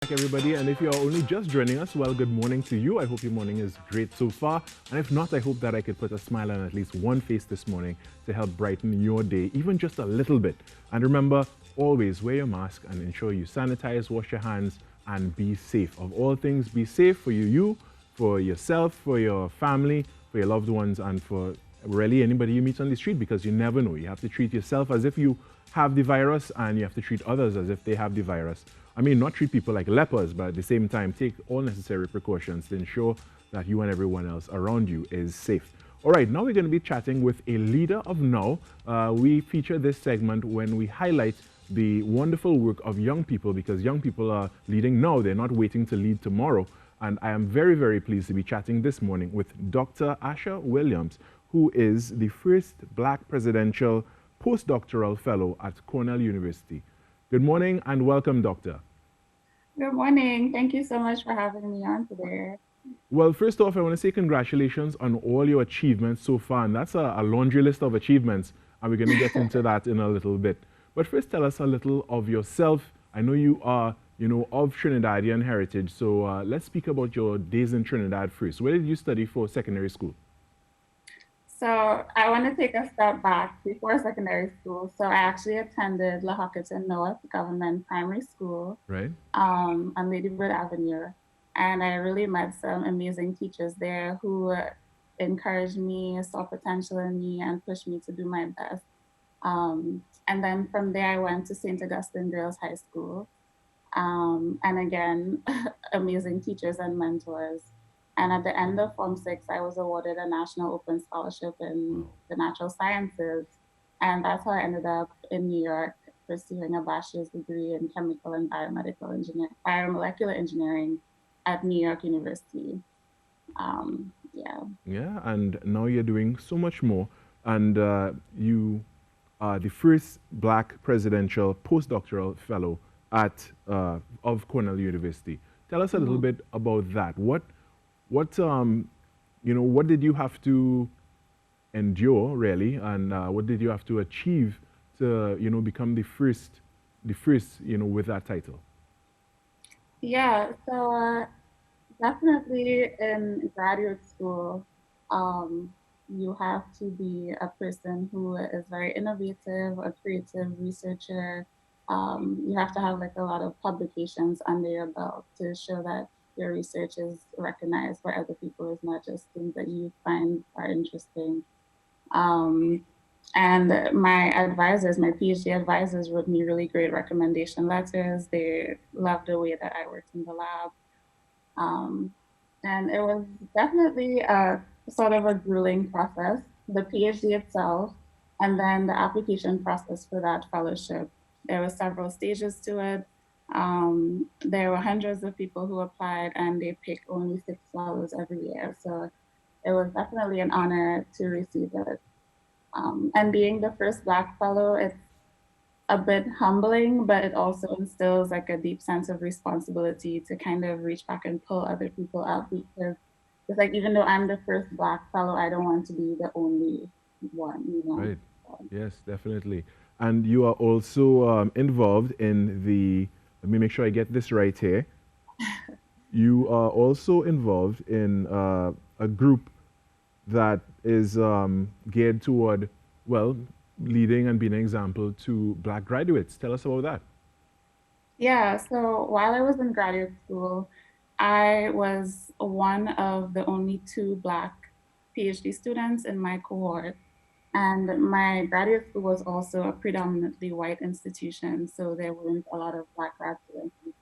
back, everybody. And if you're only just joining us, well, good morning to you. I hope your morning is great so far. And if not, I hope that I could put a smile on at least one face this morning to help brighten your day, even just a little bit. And remember, always wear your mask and ensure you sanitize, wash your hands, and be safe. Of all things, be safe for you, for yourself, for your family, for your loved ones, and for really anybody you meet on the street, because you never know. You have to treat yourself as if you have the virus, and you have to treat others as if they have the virus. I mean, not treat people like lepers, but at the same time, take all necessary precautions to ensure that you and everyone else around you is safe. All right, now we're going to be chatting with a leader of now. We feature this segment when we highlight the wonderful work of young people, because young people are leading now. They're not waiting to lead tomorrow. And I am very, very pleased to be chatting this morning with Dr. Asha Williams, who is the first Black presidential postdoctoral fellow at Cornell University. Good morning and welcome, Doctor. Good morning. Thank you so much for having me on today. Well, first off, I want to say congratulations on all your achievements so far. And that's a laundry list of achievements. And we're going to get into that in a little bit. But first, tell us a little of yourself. I know you are, of Trinidadian heritage. So let's speak about your days in Trinidad first. Where did you study for secondary school? So I want to take a step back before secondary school. So I actually attended La Hockerton North Government Primary School Right? on Ladybird Avenue. And I really met some amazing teachers there who encouraged me, saw potential in me, and pushed me to do my best. And then from there, I went to St. Augustine Girls High School. And again, amazing teachers and mentors. And at the end of Form 6, I was awarded a National Open Scholarship in Wow. the natural sciences. And that's how I ended up in New York pursuing a bachelor's degree in chemical and biomolecular engineering at New York University. Yeah. Yeah, and now you're doing so much more. And you are the first Black presidential postdoctoral fellow at of Cornell University. Tell us a little Mhm. bit about that. What did you have to endure really, and what did you have to achieve to become the first with that title? Yeah. So definitely in graduate school, you have to be a person who is very innovative, a creative researcher. You have to have like a lot of publications under your belt to show that your research is recognized by other people. It's not just things that you find are interesting. Um, and my advisors, my PhD advisors, wrote me really great recommendation letters. They loved the way that I worked in the lab. Um, and it was definitely a sort of a grueling process, the PhD itself, and then the application process for that fellowship. There were several stages to it. There were hundreds of people who applied, and they pick only 6 fellows every year. So it was definitely an honor to receive it. And being the first Black fellow, it's a bit humbling, but it also instills like a deep sense of responsibility to kind of reach back and pull other people up, because it's like even though I'm the first Black fellow, I don't want to be the only one. Right. Yes, definitely. And you are also involved in the, let me make sure I get this right here. You are also involved in a group that is geared toward, well, leading and being an example to Black graduates. Tell us about that. Yeah, so while I was in graduate school, I was one of the only two Black PhD students in my cohort. And my graduate school was also a predominantly white institution, so there weren't a lot of Black grad students on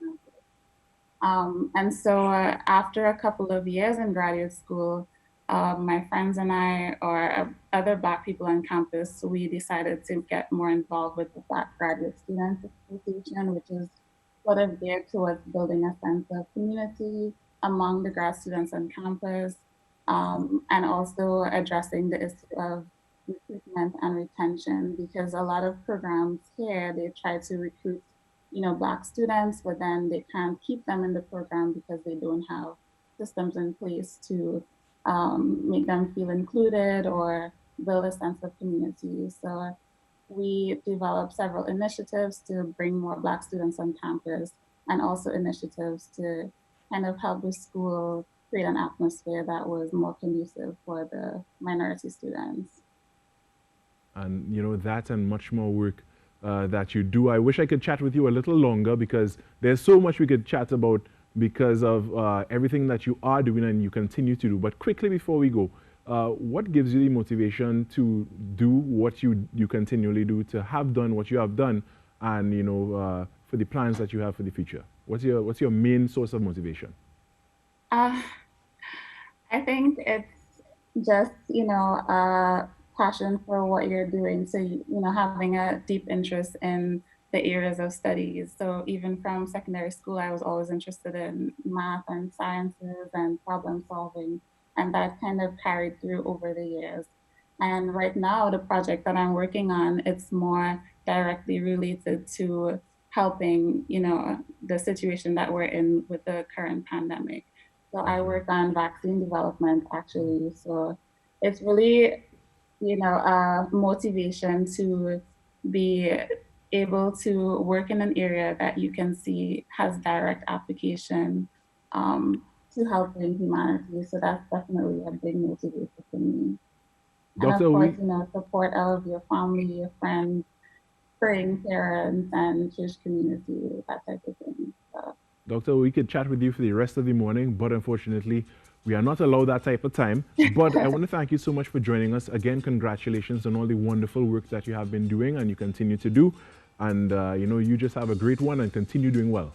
campus. And so after a couple of years in graduate school, my friends and I, or other Black people on campus, we decided to get more involved with the Black Graduate Students Association, which is sort of geared towards building a sense of community among the grad students on campus, and also addressing the issue of recruitment and retention, because a lot of programs here, they try to recruit Black students, but then they can't keep them in the program because they don't have systems in place to make them feel included or build a sense of community. So we developed several initiatives to bring more Black students on campus. and also initiatives to kind of help the school create an atmosphere that was more conducive for the minority students. And that and much more work that you do. I wish I could chat with you a little longer because there's so much we could chat about because of everything that you are doing and you continue to do. But quickly before we go, what gives you the motivation to do what you continually do, to have done what you have done, and for the plans that you have for the future? What's your main source of motivation? Uh, I think it's just, passion for what you're doing. So, having a deep interest in the areas of studies. So even from secondary school, I was always interested in math and sciences and problem solving. And that kind of carried through over the years. And right now, the project that I'm working on, it's more directly related to helping, the situation that we're in with the current pandemic. So I Hmm. work on vaccine development actually. So it's really, a motivation to be able to work in an area that you can see has direct application to helping humanity. So that's definitely a big motivator for me. And of Doctor, course, we support all of your family, your friends, praying parents, and church community, that type of thing. So Doctor, we could chat with you for the rest of the morning, but unfortunately, we are not allowed that type of time. But I want to thank you so much for joining us. Again, congratulations on all the wonderful work that you have been doing and you continue to do. And, you just have a great one and continue doing well.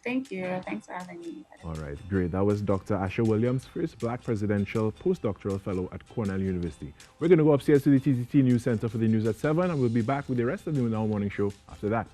thank you. Thanks for having me. All right, great. That was Dr. Asha Williams, first Black presidential postdoctoral fellow at Cornell University. We're going to go upstairs to the TTT News Center for the news at 7, and we'll be back with the rest of the Now Morning Show after that.